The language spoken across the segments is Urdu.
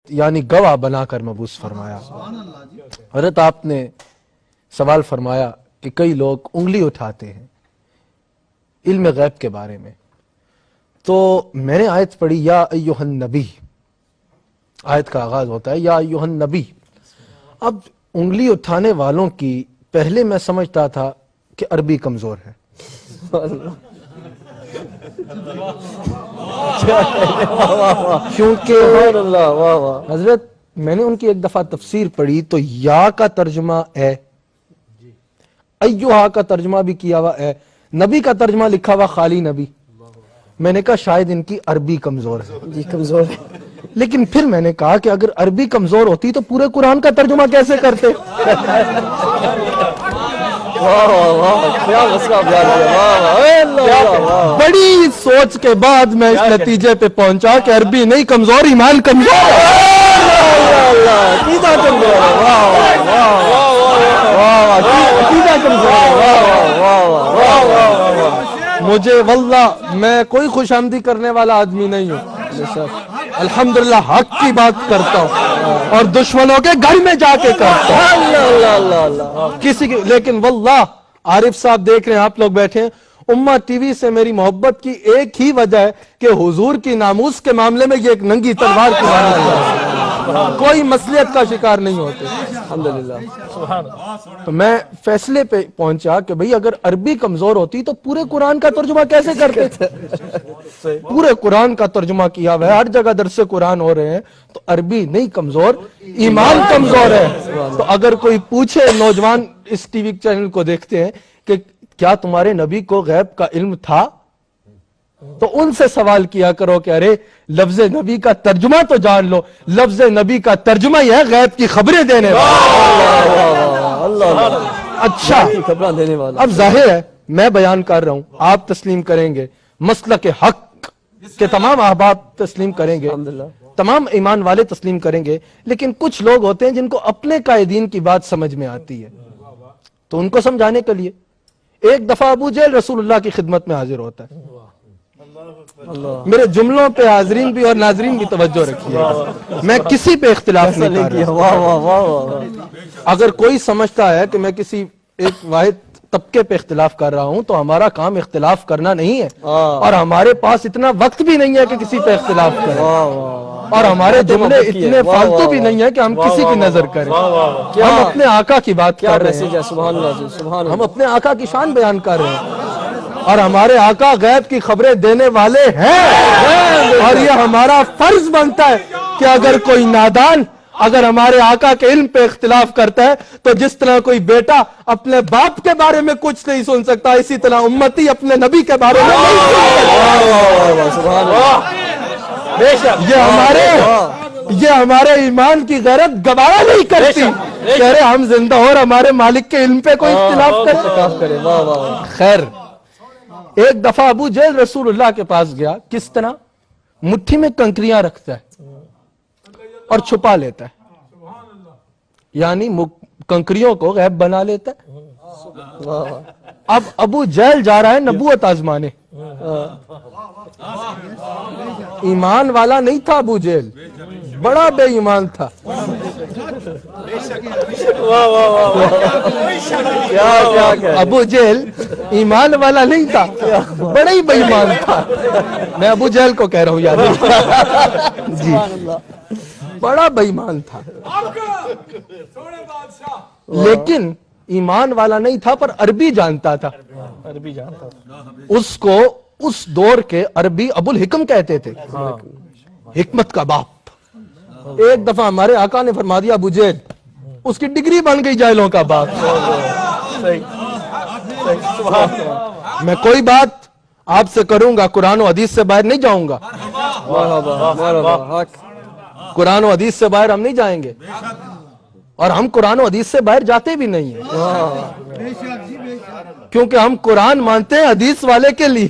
یعنی گواہ بنا کر مبعوث فرمایا۔ حضرت آپ نے سوال فرمایا کہ کئی لوگ انگلی اٹھاتے ہیں علم غیب کے بارے میں، تو میں نے آیت پڑھی یا ایھا النبی، آیت کا آغاز ہوتا ہے یا ایھا النبی۔ اب انگلی اٹھانے والوں کی پہلے میں سمجھتا تھا کہ عربی کمزور ہے، کیونکہ حضرت میں نے ان کی ایک دفعہ تفسیر پڑھی تو یا کا ترجمہ ہے، ایھا کا ترجمہ بھی کیا ہوا ہے، نبی کا ترجمہ لکھا ہوا خالی نبی۔ میں نے کہا شاید ان کی عربی کمزور ہے، جی کمزور ہے۔ لیکن پھر میں نے کہا کہ اگر عربی کمزور ہوتی تو پورے قرآن کا ترجمہ کیسے کرتے؟ بڑی سوچ کے بعد میں اس نتیجے پہ پہنچا کہ عربی نہیں کمزور، ایمان کمزور مجھے واللہ میں کوئی خوش آمدی کرنے والا آدمی نہیں ہوں، الحمدللہ حق کی بات کرتا ہوں اور دشمنوں کے گھر میں جا کے کرتا ہوں کسی کی، لیکن واللہ عارف صاحب دیکھ رہے ہیں، آپ لوگ بیٹھے ہیں، امہ ٹی وی سے میری محبت کی ایک ہی وجہ ہے کہ حضور کی ناموس کے معاملے میں یہ ایک ننگی تلوار کی بات، کوئی مصلحت کا شکار نہیں ہوتے الحمدللہ۔ تو میں فیصلے پہ پہنچا کہ بھئی اگر عربی کمزور ہوتی تو پورے قرآن کا ترجمہ کیسے کرتے؟ پورے قرآن کا ترجمہ کیا ہوا ہے، ہر جگہ درس قرآن ہو رہے ہیں، تو عربی نہیں کمزور، ایمان کمزور ہے۔ تو اگر کوئی پوچھے، نوجوان اس ٹی وی چینل کو دیکھتے ہیں کہ کیا تمہارے نبی کو غیب کا علم تھا، تو ان سے سوال کیا کرو کہ ارے لفظ نبی کا ترجمہ تو جان لو، لفظ نبی کا ترجمہ ہی ہے غیب کی خبریں دینے والا۔ اچھا اب ظاہر ہے میں بیان کر رہا ہوں، آپ تسلیم کریں گے، مسلک حق کے تمام احباب تسلیم کریں گے، تمام ایمان والے تسلیم کریں گے، لیکن کچھ لوگ ہوتے ہیں جن کو اپنے قائدین کی بات سمجھ میں آتی ہے، تو ان کو سمجھانے کے لیے ایک دفعہ ابو جہل رسول اللہ کی خدمت میں حاضر ہوتا ہے۔ میرے جملوں پہ حاضرین بھی اور ناظرین بھی توجہ رکھیے، میں کسی پہ اختلاف نہیں کر رہا۔ اگر کوئی سمجھتا ہے کہ میں کسی ایک واحد طبقے پہ اختلاف کر رہا ہوں تو ہمارا کام اختلاف کرنا نہیں ہے، اور ہمارے پاس اتنا وقت بھی نہیں ہے کہ کسی پہ اختلاف کریں، اور ہمارے جملے اتنے فالتو بھی نہیں ہیں کہ ہم کسی کی نظر کریں۔ ہم اپنے آقا کی بات کر رہے ہیں، ہم اپنے آقا کی شان بیان کر رہے ہیں، اور ہمارے آقا غیب کی خبریں دینے والے ہیں، اور یہ ہمارا فرض بنتا ہے کہ اگر کوئی نادان اگر ہمارے آقا کے علم پہ اختلاف کرتا ہے تو جس طرح کوئی بیٹا اپنے باپ کے بارے میں کچھ نہیں سن سکتا، اسی طرح امتی اپنے نبی کے بارے میں نہیں سن سکتا۔ یہ ہمارے ایمان کی غیرت گوارا نہیں کرتی کہ ارے ہم زندہ اور ہمارے مالک کے علم پہ کوئی اختلاف کرے۔ خیر، ایک دفعہ ابو جہل رسول اللہ کے پاس گیا، کس طرح؟ مٹھی میں کنکریاں رکھتا ہے اور چھپا لیتا ہے، یعنی کنکریوں کو غیب بنا لیتا ہے۔ اب ابو جہل جا رہا ہے نبوت آزمانے، ایمان والا نہیں تھا ابو جہل، بڑا بے ایمان تھا۔ ابو جہل ایمان والا نہیں تھا، بڑا ہی بے ایمان تھا۔ میں ابو جہل کو کہہ رہا ہوں یار، جی بڑا بے ایمان تھا، لیکن ایمان والا نہیں تھا پر عربی جانتا تھا۔ اس کو اس دور کے عربی ابو الحکم کہتے تھے، حکمت کا باپ۔ ایک دفعہ ہمارے آقا نے فرما دیا ابو جہل، اس کی ڈگری بن گئی جاہلوں کا باپ۔ میں کوئی بات آپ سے کروں گا، قرآن و حدیث سے باہر نہیں جاؤں گا، قرآن و حدیث سے باہر ہم نہیں جائیں گے، اور ہم قرآن و حدیث سے باہر جاتے بھی نہیں ہیں، کیونکہ ہم قرآن مانتے ہیں حدیث والے کے لیے۔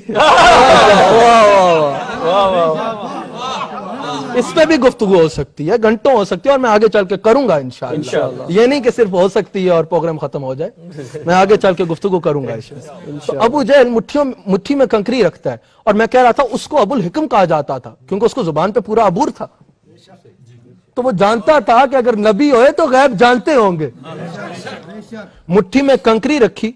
اس پہ بھی گفتگو ہو سکتی ہے، گھنٹوں ہو سکتی ہے، اور میں آگے چل کے کروں گا انشاءاللہ۔ یہ نہیں کہ صرف ہو سکتی ہے اور پروگرام ختم ہو جائے، میں آگے چل کے گفتگو کروں گا اس پہ۔ تو ابو جہل مٹھی میں کنکری رکھتا ہے، اور میں کہہ رہا تھا اس کو ابو الحکم کہا جاتا تھا کیونکہ اس کو زبان پہ پورا عبور تھا۔ تو وہ جانتا تھا کہ اگر نبی ہوئے تو غیب جانتے ہوں گے. مٹھی میں کنکری رکھی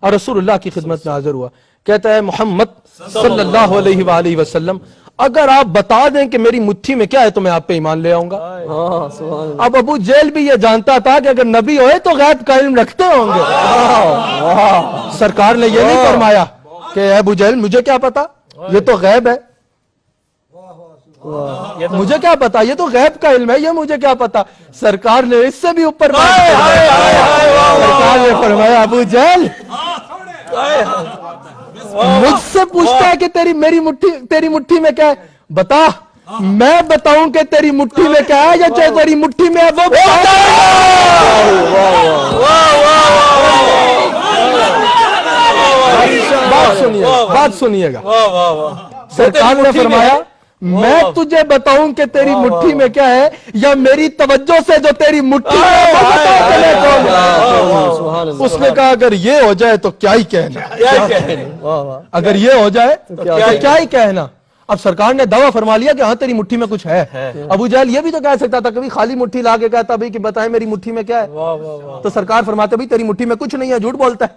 اور رسول اللہ کی خدمت میں حاضر ہوا. کہتا ہے محمد صلی اللہ علیہ وآلہ وسلم اگر آپ بتا دیں کہ میری مٹھی میں کیا ہے تو میں آپ پہ ایمان لے آؤں گا. اب ابو جہل بھی یہ جانتا تھا کہ اگر نبی ہوئے تو غیب کا علم رکھتے ہوں گے. سرکار نے یہ نہیں فرمایا کہ اے ابو جہل مجھے کیا پتا, یہ تو غیب ہے, مجھے کیا پتا, یہ تو غیب کا علم ہے, یہ مجھے کیا پتا. سرکار نے اس سے بھی اوپر سرکار نے فرمایا ابو جہل مجھ سے پوچھتا ہے کہ تیری مٹھی میں کیا ہے, بتا, میں بتاؤں کہ تیری مٹھی میں کیا ہے یا جو تیری مٹھی میں ہے وہ بات سنیے گا. سرکار نے فرمایا میں تجھے بتاؤں کہ تیری مٹھی میں کیا ہے یا میری توجہ سے جو تیری مٹھی میں. اس نے کہا اگر یہ ہو جائے تو کیا ہی کہنا, اگر یہ ہو جائے تو کیا ہی کہنا. اب سرکار نے دعویٰ فرما لیا کہ ہاں تیری مٹھی میں کچھ ہے. ابو جہل یہ بھی تو کہہ سکتا تھا, کبھی خالی مٹھی لا کے کہتا بھئی کہ بتائیں میری مٹھی میں کیا ہے, تو سرکار فرماتے بھئی تیری مٹھی میں کچھ نہیں ہے, جھوٹ بولتا ہے.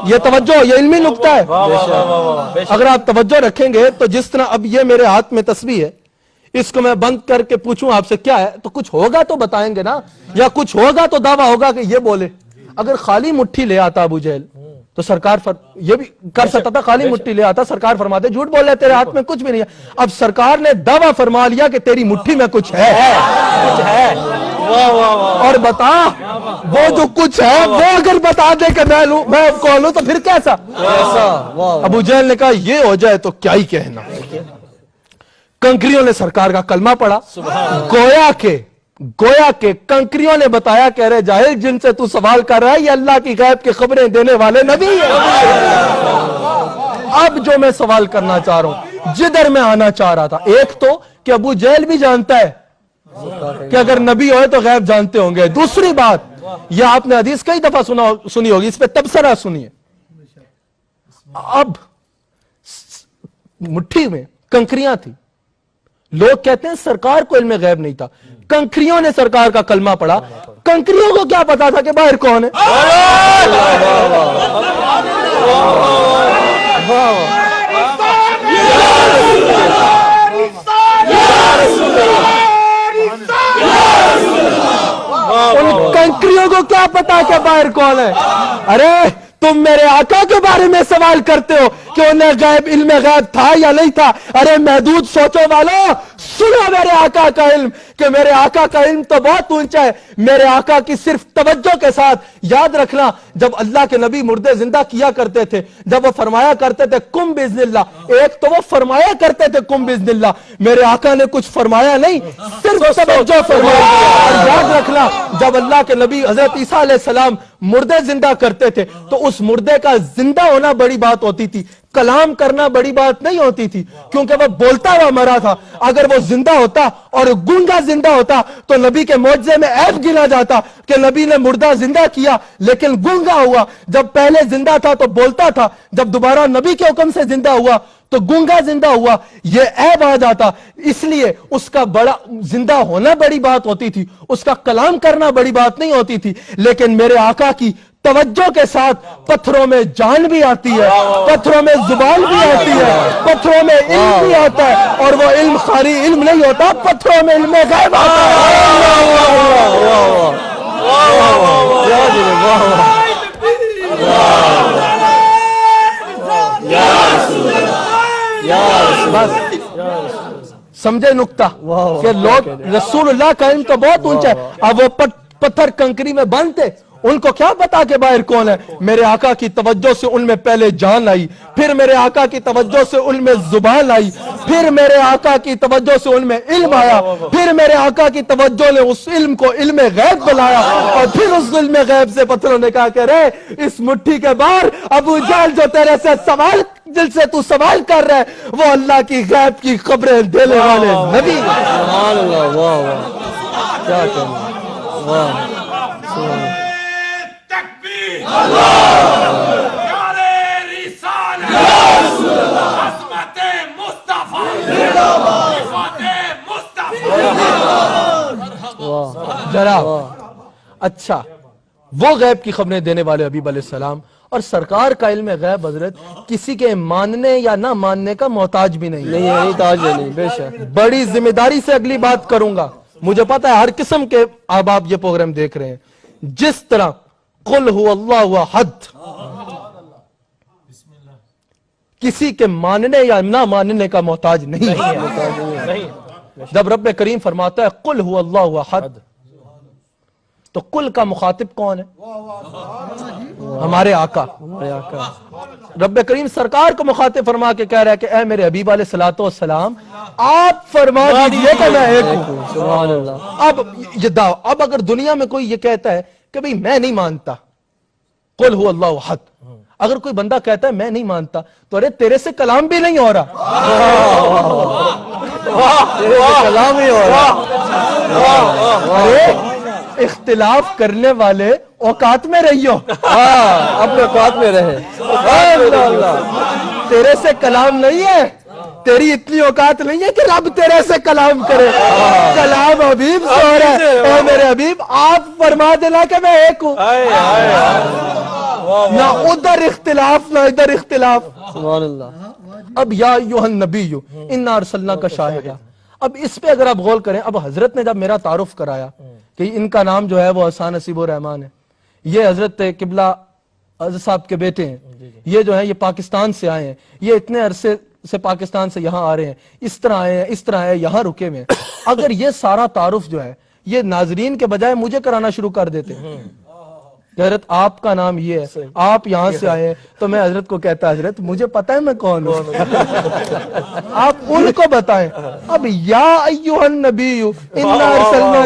یہ توجہ, یہ علمی نکتہ ہے. اگر آپ توجہ رکھیں گے تو جس طرح اب یہ میرے ہاتھ میں تسبیح ہے, اس کو میں بند کر کے پوچھوں آپ سے کیا ہے تو کچھ ہوگا تو بتائیں گے نا, یا کچھ ہوگا تو دعویٰ ہوگا کہ یہ بولے. اگر خالی مٹھی لے آتا ابو جہل تو سرکار یہ بھی کر سکتا تھا, خالی مٹھی لے آتا, سرکار فرماتے جھوٹ بول رہے تیرے ہاتھ میں کچھ بھی نہیں ہے. اب سرکار نے دعویٰ فرما لیا کہ تیری مٹھی میں کچھ ہے, اور بتا وہ جو کچھ ہے وہ اگر بتا دے کہ میں کون ہوں تو پھر کیسا. ابو جہل نے کہا یہ ہو جائے تو کیا ہی کہنا. کنکریوں نے سرکار کا کلمہ پڑھا. گویا کہ کنکریوں نے بتایا کہہ رہے جاہل جن سے تو سوال کر رہا ہے یہ اللہ کی غیب کی خبریں دینے والے نبی ہیں. اب جو میں سوال کرنا چاہ رہا ہوں, جدھر میں آنا چاہ رہا تھا, ایک تو کہ ابو جہل بھی جانتا ہے کہ اگر نبی ہوئے تو غیب جانتے ہوں گے. دوسری بات, یہ آپ نے حدیث کئی دفعہ سنی ہوگی, اس پہ تبصرہ سنیے. اب مٹھی میں کنکریاں تھی, لوگ کہتے ہیں سرکار کو علم غیب نہیں تھا, کنکریوں نے سرکار کا کلمہ پڑھا. کنکریوں کو کیا پتا تھا کہ باہر کون ہے. ان کنکریوں کو کیا پتا کہ باہر کون ہے. ارے تم میرے آقا کے بارے میں سوال کرتے ہو کہ انہیں غیب علم غیب تھا یا نہیں تھا. ارے محدود سوچو والو, سنو میرے آقا کا علم کہ میرے آقا کا علم تو بہت اونچا ہے. میرے آقا کی صرف توجہ کے ساتھ یاد رکھنا, جب اللہ کے نبی مردے زندہ کیا کرتے تھے, جب وہ فرمایا کرتے تھے کم باذن اللہ, ایک تو وہ فرمایا کرتے تھے کم باذن اللہ, میرے آقا نے کچھ فرمایا نہیں, صرف توجہ فرمایا. اور یاد رکھنا جب اللہ کے نبی حضرت عیسیٰ علیہ السلام مردے زندہ کرتے تھے تو اس مردے کا زندہ ہونا بڑی بات ہوتی تھی, کلام کرنا بڑی بات نہیں ہوتی تھی, کیونکہ وہ بولتا ہوا مرا تھا. اگر وہ زندہ ہوتا اور گونگا زندہ ہوتا تو نبی کے معجزے میں عیب گنا جاتا کہ نبی نے مردہ زندہ کیا لیکن گونگا ہوا. جب پہلے زندہ تھا تو بولتا تھا, جب دوبارہ نبی کے حکم سے زندہ ہوا تو گونگا زندہ ہوا, یہ عیب آ جاتا. اس لیے اس کا بڑا زندہ ہونا بڑی بات ہوتی تھی, اس کا کلام کرنا بڑی بات نہیں ہوتی تھی. لیکن میرے آقا کی توجہ کے ساتھ پتھروں میں جان بھی آتی ہے, پتھروں میں زبان بھی آتی ہے, پتھروں میں علم بھی آتا ہے, اور وہ علم خالی علم نہیں ہوتا, پتھروں میں علم غیب آتا ہے. سمجھے نکتہ کہ لوگ رسول اللہ کا علم تو بہت اونچا ہے. اب وہ پتھر کنکری میں بند تھے, ان کو کیا پتا کہ باہر کون ہے. میرے آقا کی توجہ سے ان میں پہلے جان آئی, پھر میرے آقا کی توجہ سے ان میں زبان آئی, پھر میرے آقا کی توجہ سے ان میں علم آیا, پھر میرے آقا کی توجہ نے اس علم کو علم غیب بنایا, اور پھر اس علم غیب سے پتھروں نے کہا کہ رے اس مٹھی کے باہر ابو جہل جو تیرے سے سوال جن سے تو سوال کر رہے وہ اللہ کی غیب کی خبریں دینے والے نبی. سبحان اللہ, واہ واہ, کیا کہنا, واہ سبحان مصطفیٰ جناب اچھا وہ غیب کی خبریں دینے والے حبیب علیہ السلام، اور سرکار کا علم غیب حضرت کسی کے ماننے یا نہ ماننے کا محتاج بھی نہیں ہے، نہیں تاج نہیں، بے شک بڑی ذمہ داری سے اگلی بات کروں گا، مجھے پتا ہے ہر قسم کے احباب یہ پروگرام دیکھ رہے ہیں، جس طرح قل هو اللہ احد کسی کے ماننے یا نہ ماننے کا محتاج نہیں ہے، جب رب کریم فرماتا ہے قل هو اللہ احد تو قل کا مخاطب کون ہے؟ ہمارے آقا رب کریم سرکار کو مخاطب فرما کے کہہ رہا ہے کہ اے میرے حبیب علیہ السلام آپ فرما دیجئے کہ میں ایک ہوں۔ سبحان اللہ۔ اب یہ دعویٰ، اب اگر دنیا میں کوئی یہ کہتا ہے کہ بھئی میں نہیں مانتا قل هو اللہ احد، اگر کوئی بندہ کہتا ہے میں نہیں مانتا تو ارے تیرے سے کلام بھی نہیں ہو رہا، کلام ہی ہو رہا۔ ارے اختلاف کرنے والے اوقات میں رہیو، اپنے اوقات میں رہے۔ تیرے سے کلام نہیں ہے، تیری اتنی اوقات نہیں ہے کہ رب تیرے سے کلام کرے، کلام حبیب سے ہو رہا ہے۔ اے میرے حبیب آپ فرما دینا کہ میں ایک ہوں، نہ ادھر اختلاف نہ ادھر اختلاف۔ سبحان اللہ۔ اب یا ایھا النبی انا ارسلناک شاہدا، اب اس پہ اگر آپ غور کریں، اب حضرت نے جب میرا تعارف کرایا کہ ان کا نام جو ہے وہ حسان نصیب الرحمان ہے، یہ حضرت قبلہ حضرت صاحب کے بیٹے ہیں، یہ جو ہے یہ پاکستان سے آئے ہیں، یہ اتنے عرصے سے پاکستان سے یہاں آ رہے ہیں، اس طرح آئے ہیں، اس طرح آئے ہیں، یہاں رکے ہوئے ہیں، اگر یہ سارا تعارف جو ہے یہ ناظرین کے بجائے مجھے کرانا شروع کر دیتے کہ حضرت آپ کا نام یہ ہے، آپ یہاں سے آئے ہیں، تو میں حضرت کو کہتا حضرت مجھے پتہ ہے میں کون ہوں، آپ ان کو بتائیں۔ اب یا ایھا النبی انا ارسلنا